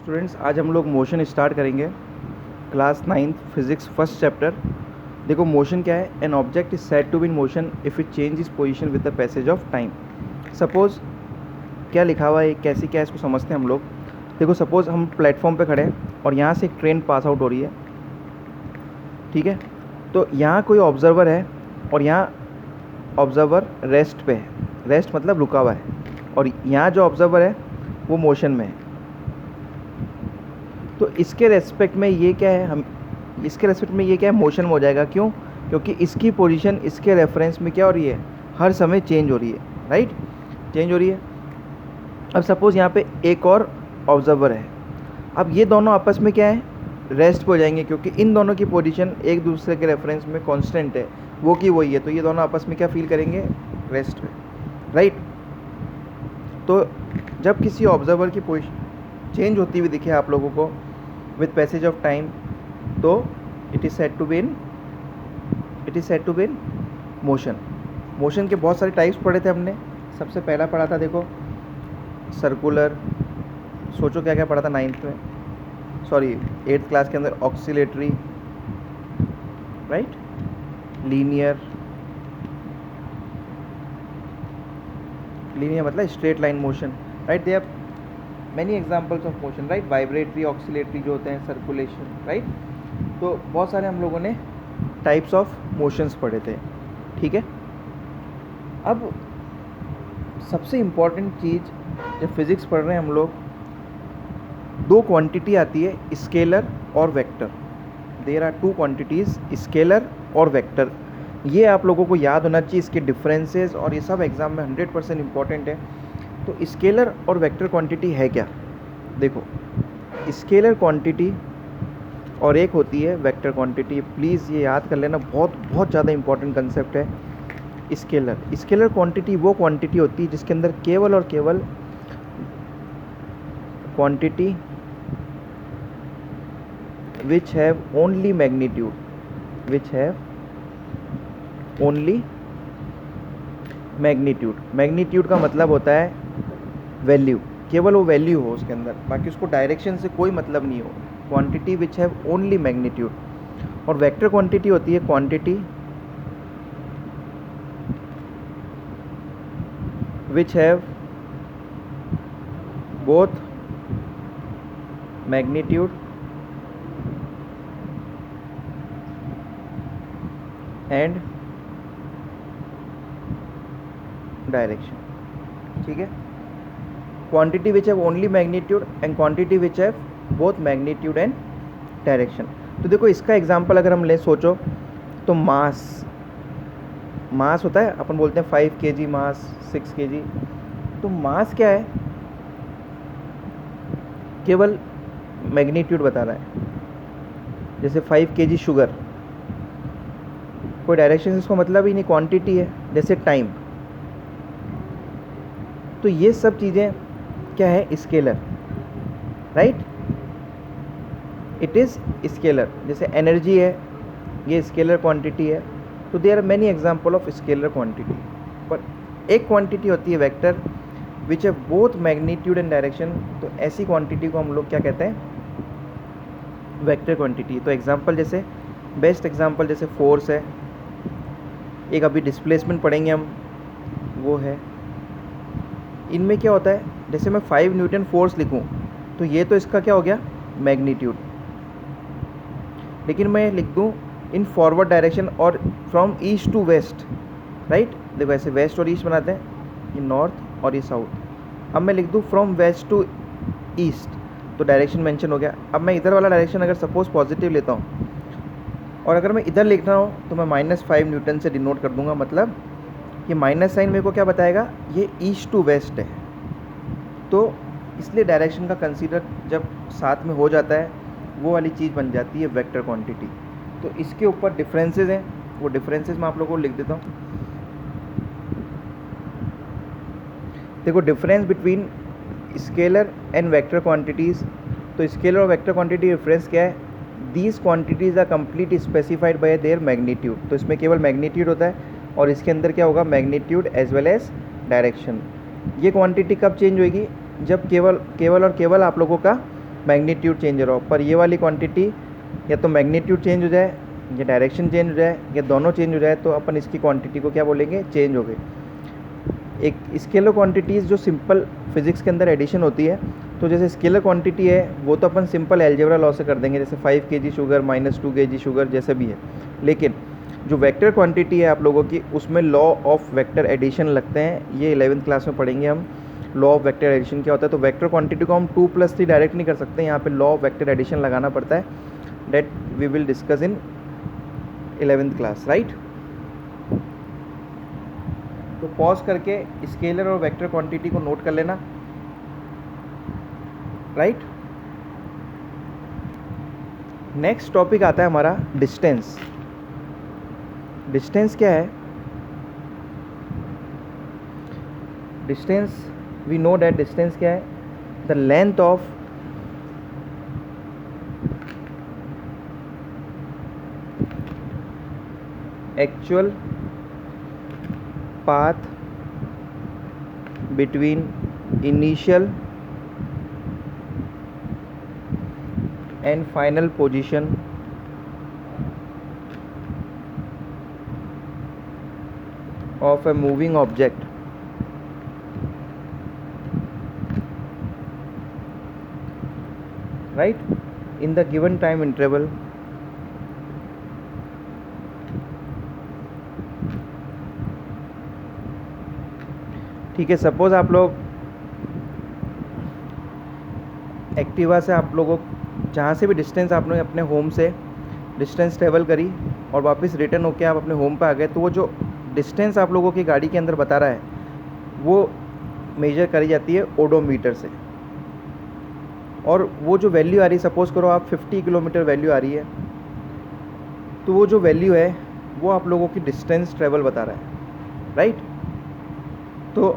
Students, आज हम लोग मोशन स्टार्ट करेंगे। Class 9th physics first chapter. देखो मोशन क्या है। An object is said to be in motion if it change is position with the passage of time. Suppose क्या लिखा हुआ है, कैसी क्या है, इसको समझते हैं हम लोग। देखो सपोज हम प्लेटफॉर्म पे खड़े हैं और यहाँ से एक ट्रेन पास आउट हो रही है, ठीक है। तो यहाँ कोई ऑब्जर्वर है और यहाँ ऑब्जर्वर रेस्ट पे है। रेस्ट मतलब रुका हुआ है, और यहाँ जो ऑब्जर्वर है वो मोशन में है। तो इसके रेस्पेक्ट में ये क्या है, हम इसके रेस्पेक्ट में ये क्या है, मोशन में हो जाएगा। क्यों? क्योंकि इसकी पोजीशन इसके रेफरेंस में क्या हो रही है, हर समय चेंज हो रही है, राइट, चेंज हो रही है। अब सपोज़ यहाँ पे एक और ऑब्जर्वर है। अब ये दोनों आपस में क्या है, रेस्ट पे हो जाएंगे, क्योंकि इन दोनों की पोजीशन एक दूसरे के रेफरेंस में कांस्टेंट है, वो की वही है। तो ये दोनों आपस में क्या फील करेंगे, रेस्ट पे, राइट। तो जब किसी ऑब्जर्वर की पोजीशन चेंज होती हुई दिखे आप लोगों को विद पैसेज ऑफ टाइम, तो it is said to be in motion. Motion के बहुत सारे टाइप्स पढ़े थे हमने। सबसे पहला पढ़ा था, देखो, सर्कुलर। सोचो क्या क्या पढ़ा था 9th में, सॉरी 8th क्लास के अंदर। ऑक्सीलेटरी, राइट, लीनियर मतलब straight line motion, right. They are many examples of motion, right. Vibratory, oscillatory जो होते हैं, सर्कुलेशन, राइट। तो बहुत सारे हम लोगों ने टाइप्स ऑफ मोशंस पढ़े थे, ठीक है। अब सबसे इम्पॉर्टेंट चीज़, जब फिज़िक्स पढ़ रहे हैं हम लोग, दो क्वांटिटी आती है, स्केलर और vector. There are two quantities, scalar और वेक्टर। ये आप लोगों को याद होना चाहिए, इसके डिफरेंसेस, और ये सब एग्ज़ाम में 100% इम्पॉर्टेंट है। तो स्केलर और वेक्टर क्वांटिटी है क्या? देखो, स्केलर क्वांटिटी और एक होती है वेक्टर क्वांटिटी। प्लीज़ ये याद कर लेना, बहुत बहुत ज़्यादा इंपॉर्टेंट कंसेप्ट है। स्केलर क्वांटिटी वो क्वांटिटी होती है जिसके अंदर केवल और केवल quantity which have only magnitude, magnitude का मतलब होता है वैल्यू, केवल वो वैल्यू हो उसके अंदर, बाकी उसको डायरेक्शन से कोई मतलब नहीं हो। Quantity which have only magnitude. और वेक्टर क्वांटिटी होती है quantity which have both magnitude and direction, ठीक है। Quantity which have only magnitude and quantity which have both magnitude and direction. तो देखो इसका एग्जांपल अगर हम ले, सोचो तो मास होता है, अपन बोलते हैं 5 kg मास, 6 kg। तो मास क्या है, केवल मैग्नीट्यूड बता रहा है। जैसे 5 kg शुगर, कोई डायरेक्शन इसको मतलब ही नहीं, क्वांटिटी है। जैसे टाइम। तो ये सब चीज़ें क्या है, scalar, right, it is scalar. जैसे एनर्जी है, ये स्केलर क्वांटिटी है। तो there are many example of scalar quantity. पर एक क्वांटिटी होती है vector which have both magnitude and direction. तो ऐसी क्वांटिटी को हम लोग क्या कहते हैं, वेक्टर क्वांटिटी। तो एग्जांपल, जैसे बेस्ट एग्जांपल जैसे फोर्स है, एक अभी डिस्प्लेसमेंट पढ़ेंगे हम, वो है। इनमें क्या होता है, जैसे मैं 5 न्यूटन फोर्स लिखूं, तो ये तो इसका क्या हो गया, मैग्नीट्यूड। लेकिन मैं लिख दूं इन फॉरवर्ड डायरेक्शन और from east to west, right. देखो ऐसे वेस्ट और ईस्ट बनाते हैं, ये नॉर्थ और ये साउथ। अब मैं लिख दूं फ्रॉम वेस्ट टू ईस्ट, तो डायरेक्शन मेंशन हो गया। अब मैं इधर वाला डायरेक्शन अगर सपोज पॉजिटिव लेता हूँ, और अगर मैं इधर लिख रहा हूँ, तो मैं -5 न्यूटन से डिनोट कर दूंगा। मतलब ये माइनस साइन मेरे को क्या बताएगा, ये ईस्ट टू वेस्ट है। तो इसलिए डायरेक्शन का कंसीडर जब साथ में हो जाता है, वो वाली चीज़ बन जाती है वेक्टर क्वांटिटी। तो इसके ऊपर डिफरेंसेस हैं, वो डिफरेंसेस मैं आप लोगों को लिख देता हूँ। देखो difference between scalar and vector quantities. तो स्केलर और वेक्टर क्वांटिटी डिफरेंस क्या है, these quantities are complete specified by their magnitude. तो इसमें केवल मैग्नीट्यूड होता है, और इसके अंदर क्या होगा, magnitude as well as direction. ये क्वांटिटी कब चेंज होगी, जब केवल और केवल आप लोगों का मैग्नीट्यूड चेंज हो रहा हो, पर ये वाली क्वांटिटी या तो मैग्नीट्यूड चेंज हो जाए या डायरेक्शन चेंज हो जाए या दोनों चेंज हो जाए, तो अपन इसकी क्वांटिटी को क्या बोलेंगे, चेंज हो गई। एक स्केलर क्वांटिटीज़ जो सिंपल फिजिक्स के अंदर एडिशन होती है, तो जैसे स्केलर क्वांटिटी है वो तो अपन सिंपल अलजेब्रा लॉ से कर देंगे, जैसे 5 kg sugar minus 2 kg sugar जैसे भी है। लेकिन जो वेक्टर क्वांटिटी है आप लोगों की, उसमें लॉ ऑफ वेक्टर एडिशन लगते हैं। ये 11th क्लास में पढ़ेंगे हम, लॉ ऑफ वेक्टर एडिशन क्या होता है। तो वेक्टर क्वांटिटी को हम 2+3 डायरेक्ट नहीं कर सकते, यहाँ पे लॉ ऑफ वेक्टर एडिशन लगाना पड़ता है। That we will discuss in 11th class, right. तो पॉज करके स्केलर और वेक्टर क्वांटिटी को नोट कर लेना, राइट। नेक्स्ट टॉपिक आता है हमारा डिस्टेंस। डिस्टेंस क्या है? Distance, we know that distance क्या है, the length of actual path between initial and final position of a moving object right in the given time interval ठीक है। सपोज आप लोग एक्टिवा से, आप लोगों जहाँ से भी डिस्टेंस आपने अपने होम से डिस्टेंस ट्रेवल करी और वापस रिटर्न होके आप अपने होम पे आ गए, तो वो जो डिस्टेंस आप लोगों की गाड़ी के अंदर बता रहा है वो मेजर करी जाती है ओडोमीटर से। और वो जो वैल्यू आ रही है, सपोज़ करो आप 50 किलोमीटर वैल्यू आ रही है, तो वो जो वैल्यू है वो आप लोगों की डिस्टेंस ट्रेवल बता रहा है, राइट। तो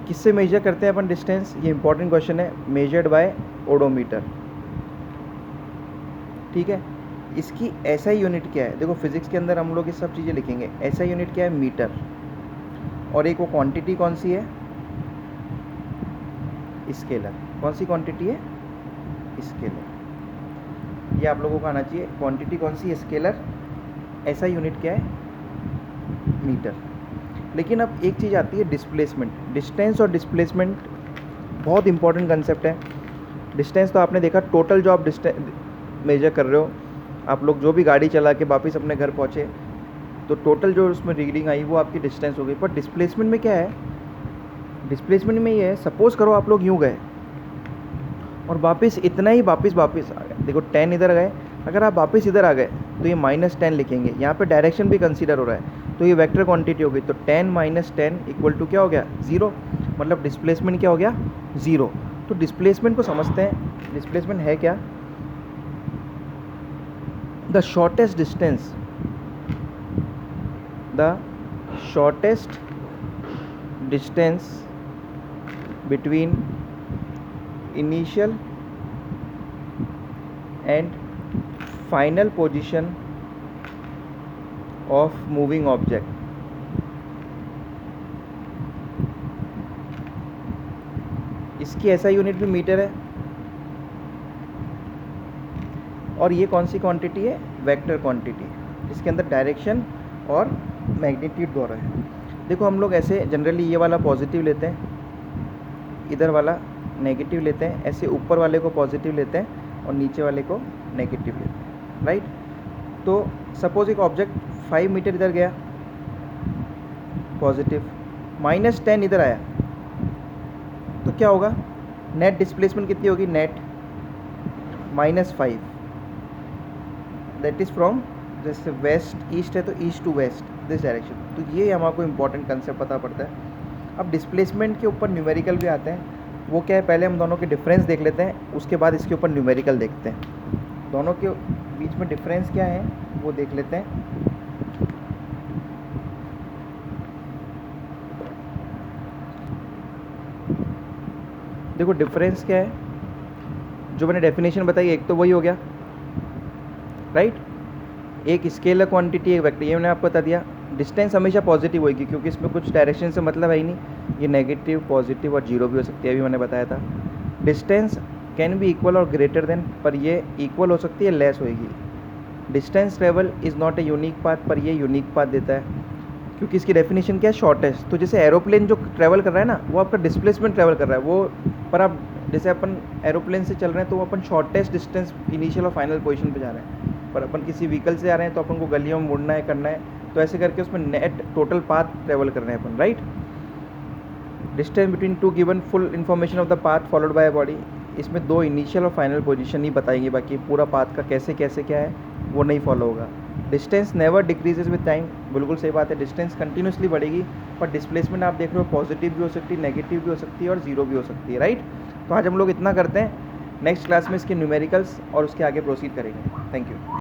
किससे मेजर करते हैं अपन डिस्टेंस, ये इंपॉर्टेंट क्वेश्चन है। मेजर्ड बाय ओडोमीटर, ठीक है। इसकी एसआई यूनिट क्या है? देखो फिजिक्स के अंदर हम लोग ये सब चीज़ें लिखेंगे। एसआई यूनिट क्या है? मीटर। और एक वो क्वांटिटी कौन सी है? स्केलर। कौन सी क्वांटिटी है? स्केलर। ये आप लोगों को आना चाहिए। क्वांटिटी कौन सी? स्केलर। एसआई यूनिट क्या है? मीटर। लेकिन अब एक चीज़ आती है डिस्प्लेसमेंट। डिस्टेंस और डिस्प्लेसमेंट बहुत इंपॉर्टेंट कंसेप्ट है। डिस्टेंस तो आपने देखा, टोटल जो आप डिस्टेंस मेजर कर रहे हो, आप लोग जो भी गाड़ी चला के वापस अपने घर पहुँचे, तो टोटल जो उसमें रीडिंग आई वो आपकी डिस्टेंस हो गई। पर डिस्प्लेसमेंट में क्या है? डिस्प्लेसमेंट में ये है, सपोज़ करो आप लोग यूँ गए और वापस इतना ही वापस आ गए। देखो 10 इधर गए, अगर आप वापस इधर आ गए तो ये -10 लिखेंगे। यहाँ पे डायरेक्शन भी कंसीडर हो रहा है, तो ये वेक्टर क्वांटिटी हो गई। तो 10 - 10 इक्वल टू क्या हो गया? 0। मतलब डिस्प्लेसमेंट क्या हो गया? 0। तो डिस्प्लेसमेंट को समझते हैं। डिस्प्लेसमेंट है क्या? The shortest distance, the shortest distance between initial and final position of moving object. इसकी ऐसा यूनिट भी मीटर है। और ये कौन सी क्वांटिटी है? वेक्टर क्वांटिटी, जिसके अंदर डायरेक्शन और मैग्नीट्यूड दोनों है। देखो हम लोग ऐसे जनरली ये वाला पॉजिटिव लेते हैं, इधर वाला नेगेटिव लेते हैं, ऐसे ऊपर वाले को पॉजिटिव लेते हैं और नीचे वाले को नेगेटिव लेते हैं, राइट। तो सपोज एक ऑब्जेक्ट 5 मीटर इधर गया पॉजिटिव, -10 इधर आया, तो क्या होगा? नेट डिस्प्लेसमेंट कितनी होगी? नेट -5, दैट इज़ फ्रॉम, जैसे वेस्ट ईस्ट है तो east to west, this direction. तो ये हमारे को इंपॉर्टेंट कंसेप्ट पता पड़ता है। अब डिस्प्लेसमेंट के ऊपर न्यूमेरिकल भी आते हैं। वो क्या है, पहले हम दोनों के डिफरेंस देख लेते हैं, उसके बाद इसके ऊपर न्यूमेरिकल देखते हैं। दोनों के बीच में डिफरेंस क्या है वो देख लेते हैं। देखो डिफरेंस क्या है, जो मैंने डेफिनेशन बताई, एक तो वही हो गया, राइट। एक स्केलर क्वांटिटी, एक वेक्टर, ये मैंने आपको बता दिया। डिस्टेंस हमेशा पॉजिटिव होगी क्योंकि इसमें कुछ डायरेक्शन से मतलब है ही नहीं। ये नेगेटिव, पॉजिटिव और जीरो भी हो सकती है, अभी मैंने बताया था। डिस्टेंस कैन बी इक्वल और ग्रेटर देन, पर ये इक्वल हो सकती है, लेस होएगी। Distance travel is not a unique path, पर ये यूनिक पाथ देता है, क्योंकि इसकी डेफिनेशन क्या है, शॉर्टेस्ट। तो जैसे एरोप्लेन जो ट्रैवल कर रहा है ना, वो आपका डिस्प्लेसमेंट ट्रैवल कर रहा है वो, पर आप जैसे अपन एरोप्लेन से चल रहे हैं तो वो अपन शॉर्टेस्ट डिस्टेंस इनिशियल और फाइनल पोजीशन पे जा रहे हैं, पर अपन किसी व्हीकल से आ रहे हैं तो अपन को गलियों में मुड़ना है, करना है, तो ऐसे करके उसमें नेट टोटल पाथ ट्रेवल कर रहे हैं अपन, right. Distance between two given full information of the path followed by body, इसमें 2 इनिशियल और फाइनल पोजीशन ही बताएंगे, बाकी पूरा पाथ का कैसे कैसे क्या है वो नहीं फॉलो होगा। Distance never decreases with time, बिल्कुल सही बात है, डिस्टेंस कंटिन्यूसली बढ़ेगी, पर डिस्प्लेसमेंट आप देख रहे हो पॉजिटिव भी हो सकती है, नेगेटिव भी हो सकती है और जीरो भी हो सकती है, राइट। तो आज हम लोग इतना करते हैं, नेक्स्ट क्लास में इसके न्यूमेरिकल्स और उसके आगे प्रोसीड करेंगे। Thank you.